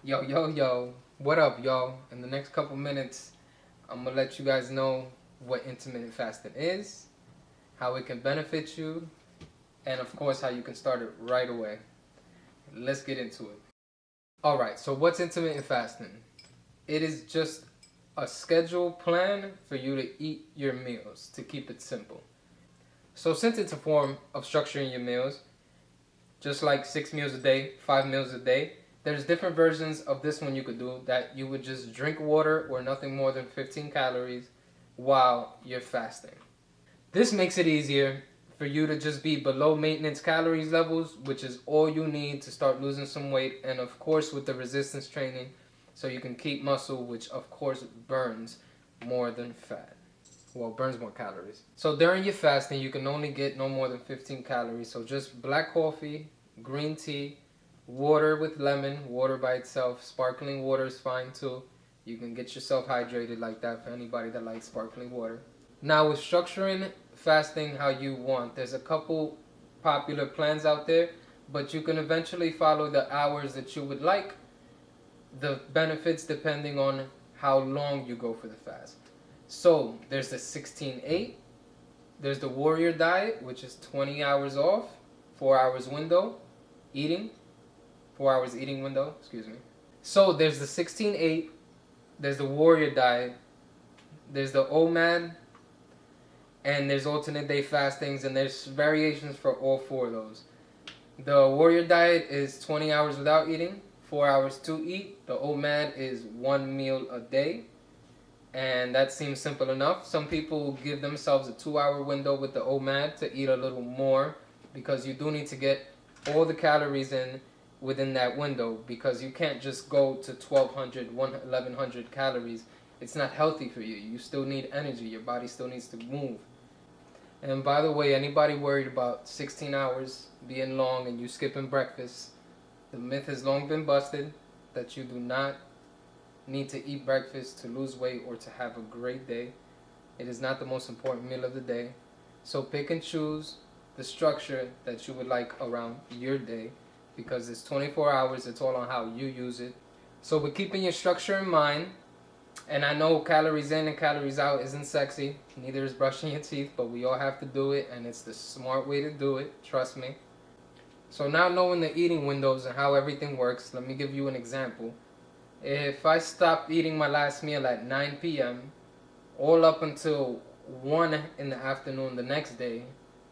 Yo, what up, y'all? In the next couple minutes, I'm gonna let you guys know what intermittent fasting is, how it can benefit you, and of course, how you can start it right away. Let's get into it. Alright, so what's intermittent fasting? It is just a scheduled plan for you to eat your meals, to keep it simple. So, since it's a form of structuring your meals, just like 6 meals a day, 5 meals a day, there's different versions of this one you could do that you would just drink water or nothing more than 15 calories while you're fasting. This makes it easier for you to just be below maintenance calories levels, which is all you need to start losing some weight, and of course with the resistance training so you can keep muscle, which of course burns more than fat. Well, burns more calories. So during your fasting, you can only get no more than 15 calories. So just black coffee, green tea, water with lemon, water by itself. Sparkling water is fine too. You can get yourself hydrated like that for anybody that likes sparkling water. Now with structuring fasting how you want, there's a couple popular plans out there, but you can eventually follow the hours that you would like. The benefits depending on how long you go for the fast. So there's the 16-8, there's the warrior diet, which is 20 hours off, 4 hours window, eating, 4 hours eating window, excuse me. So there's the 16-8, there's the warrior diet, there's the OMAD, and there's alternate day fastings, and there's variations for all four of those. The warrior diet is 20 hours without eating, 4 hours to eat. The OMAD is 1 meal a day. And that seems simple enough. Some people give themselves a 2-hour window with the OMAD to eat a little more, because you do need to get all the calories in within that window, because you can't just go to 1,100 calories. It's not healthy for you. You still need energy. Your body still needs to move. And by the way, anybody worried about 16 hours being long and you skipping breakfast, the myth has long been busted that you do not need to eat breakfast to lose weight or to have a great day. It is not the most important meal of the day. So pick and choose the structure that you would like around your day, because it's 24 hours. It's all on how you use it. So with keeping your structure in mind, and I know calories in and calories out isn't sexy, neither is brushing your teeth, but we all have to do it, and it's the smart way to do it, trust me. So now knowing the eating windows and how everything works, let me give you an example. If I stopped eating my last meal at 9 p.m., all up until 1 in the afternoon the next day,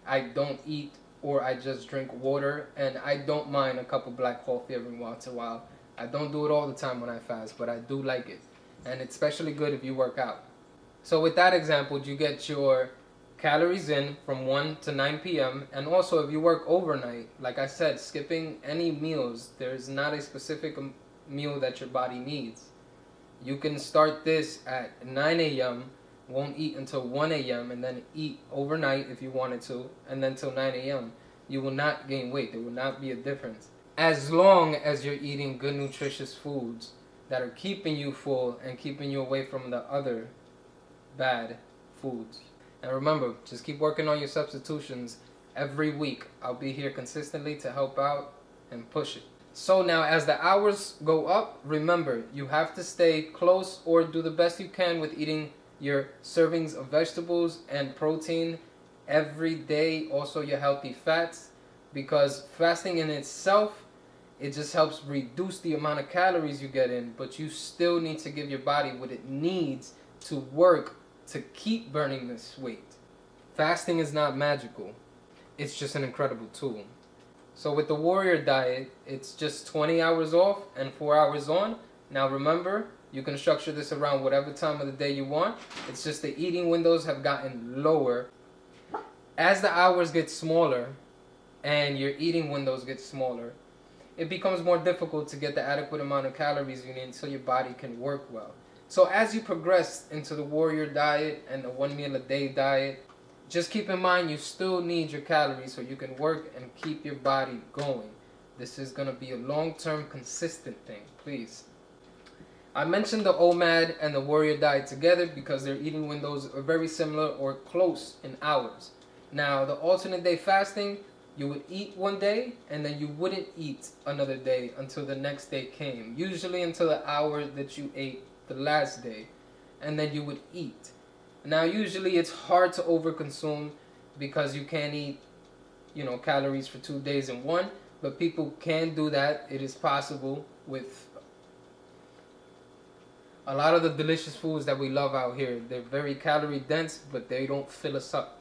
I don't eat, or I just drink water, and I don't mind a cup of black coffee every once in a while. I don't do it all the time when I fast, but I do like it. And it's especially good if you work out. So with that example, you get your calories in from 1 to 9 p.m. And also if you work overnight, like I said, skipping any meals, there's not a specific meal that your body needs. You can start this at 9 a.m., won't eat until 1 a.m., and then eat overnight if you wanted to, and then till 9 a.m. You will not gain weight. There will not be a difference. As long as you're eating good, nutritious foods that are keeping you full and keeping you away from the other bad foods. And remember, just keep working on your substitutions every week. I'll be here consistently to help out and push it. So now as the hours go up, remember, you have to stay close or do the best you can with eating your servings of vegetables and protein every day, also your healthy fats, because fasting in itself, it just helps reduce the amount of calories you get in, but you still need to give your body what it needs to work to keep burning this weight. Fasting is not magical. It's just an incredible tool. So with the warrior diet, it's just 20 hours off and 4 hours on. Now remember, you can structure this around whatever time of the day you want. It's just the eating windows have gotten lower. As the hours get smaller and your eating windows get smaller, it becomes more difficult to get the adequate amount of calories you need until your body can work well. So as you progress into the warrior diet and the 1 meal a day diet, just keep in mind you still need your calories so you can work and keep your body going. This is going to be a long-term consistent thing, please. I mentioned the OMAD and the warrior diet together because their eating windows are very similar or close in hours. Now the alternate day fasting, You would eat one day, and then you wouldn't eat another day until the next day came. Usually until the hour that you ate the last day. And then you would eat. Now usually it's hard to overconsume because you can't eat, calories for 2 days in one. But people can do that. It is possible with a lot of the delicious foods that we love out here. They're very calorie dense, but they don't fill us up.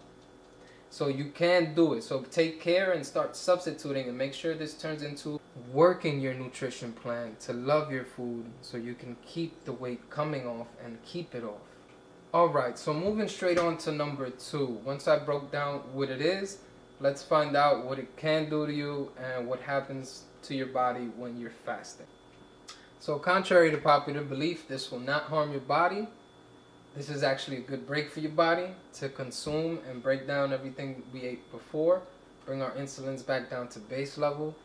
So you can do it. So take care and start substituting, and make sure this turns into working your nutrition plan to love your food so you can keep the weight coming off and keep it off. Alright, so moving straight on to number 2. Once I broke down what it is, let's find out what it can do to you and what happens to your body when you're fasting. So contrary to popular belief, this will not harm your body. This is actually a good break for your body to consume and break down everything we ate before, bring our insulins back down to base level,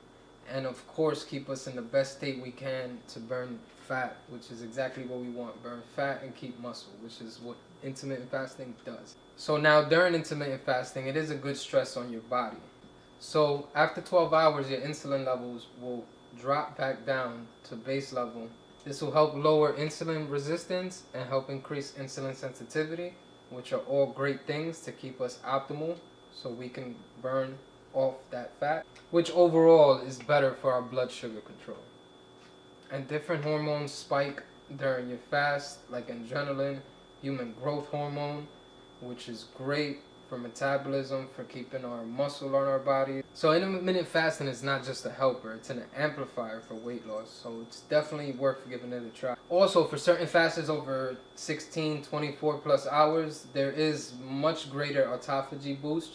and of course keep us in the best state we can to burn fat, which is exactly what we want. Burn fat and keep muscle, which is what intermittent fasting does. So now during intermittent fasting, it is a good stress on your body. So after 12 hours, your insulin levels will drop back down to base level. This will help lower insulin resistance and help increase insulin sensitivity, which are all great things to keep us optimal so we can burn off that fat, which overall is better for our blood sugar control. And different hormones spike during your fast, like adrenaline, human growth hormone, which is great for metabolism, for keeping our muscle on our body. So intermittent fasting is not just a helper, it's an amplifier for weight loss. So it's definitely worth giving it a try. Also, for certain fasts over 16, 24 plus hours, there is much greater autophagy boost,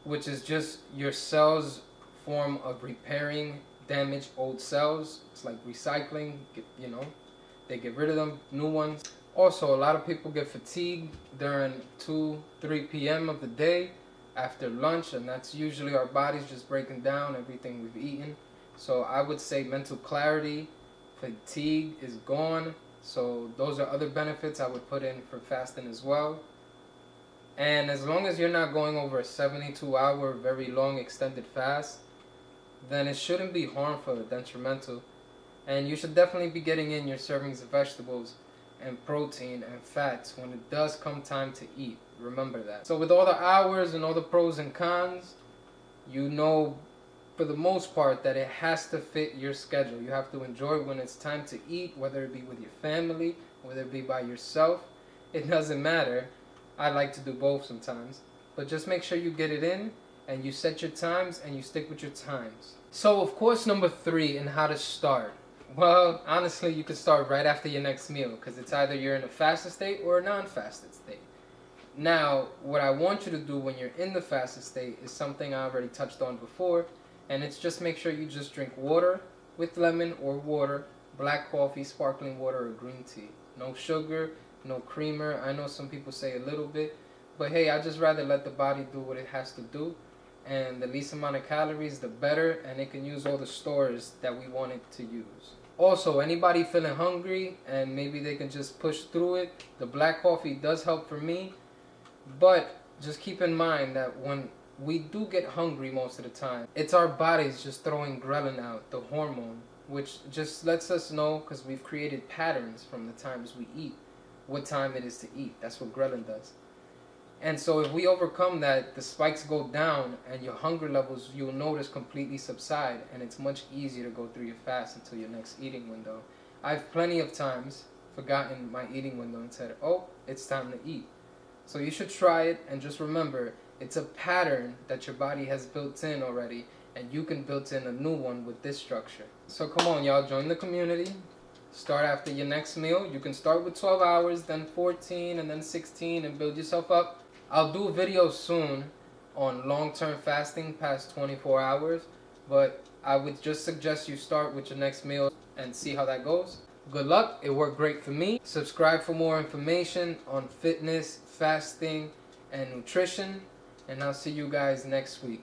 which is just your cells form of repairing damaged old cells. It's like recycling, they get rid of them, new ones. Also, a lot of people get fatigued during 2-3 p.m. of the day after lunch, and that's usually our bodies just breaking down everything we've eaten. So I would say mental clarity, fatigue is gone. So those are other benefits I would put in for fasting as well. And as long as you're not going over a 72-hour, very long extended fast, then it shouldn't be harmful or detrimental. And you should definitely be getting in your servings of vegetables and protein and fats when it does come time to eat. Remember that. So with all the hours and all the pros and cons, you know for the most part that it has to fit your schedule. You have to enjoy when it's time to eat, whether it be with your family, whether it be by yourself. It doesn't matter. I like to do both sometimes. But just make sure you get it in and you set your times and you stick with your times. So of course, number 3 in how to start. Well, honestly, you can start right after your next meal because it's either you're in a fasted state or a non-fasted state. Now, what I want you to do when you're in the fasted state is something I already touched on before, and it's just make sure you just drink water with lemon or water, black coffee, sparkling water, or green tea. No sugar, no creamer. I know some people say a little bit, but hey, I just rather let the body do what it has to do. And the least amount of calories, the better, and it can use all the stores that we want it to use. Also, anybody feeling hungry and maybe they can just push through it, the black coffee does help for me. But just keep in mind that when we do get hungry most of the time, it's our bodies just throwing ghrelin out, the hormone, which just lets us know, because we've created patterns from the times we eat, what time it is to eat. That's what ghrelin does. And so if we overcome that, the spikes go down and your hunger levels, you'll notice, completely subside, and it's much easier to go through your fast until your next eating window. I've plenty of times forgotten my eating window and said, oh, it's time to eat. So you should try it, and just remember, it's a pattern that your body has built in already, and you can build in a new one with this structure. So come on, y'all, join the community. Start after your next meal. You can start with 12 hours, then 14, and then 16, and build yourself up. I'll do a video soon on long-term fasting past 24 hours, but I would just suggest you start with your next meal and see how that goes. Good luck. It worked great for me. Subscribe for more information on fitness, fasting, and nutrition, and I'll see you guys next week.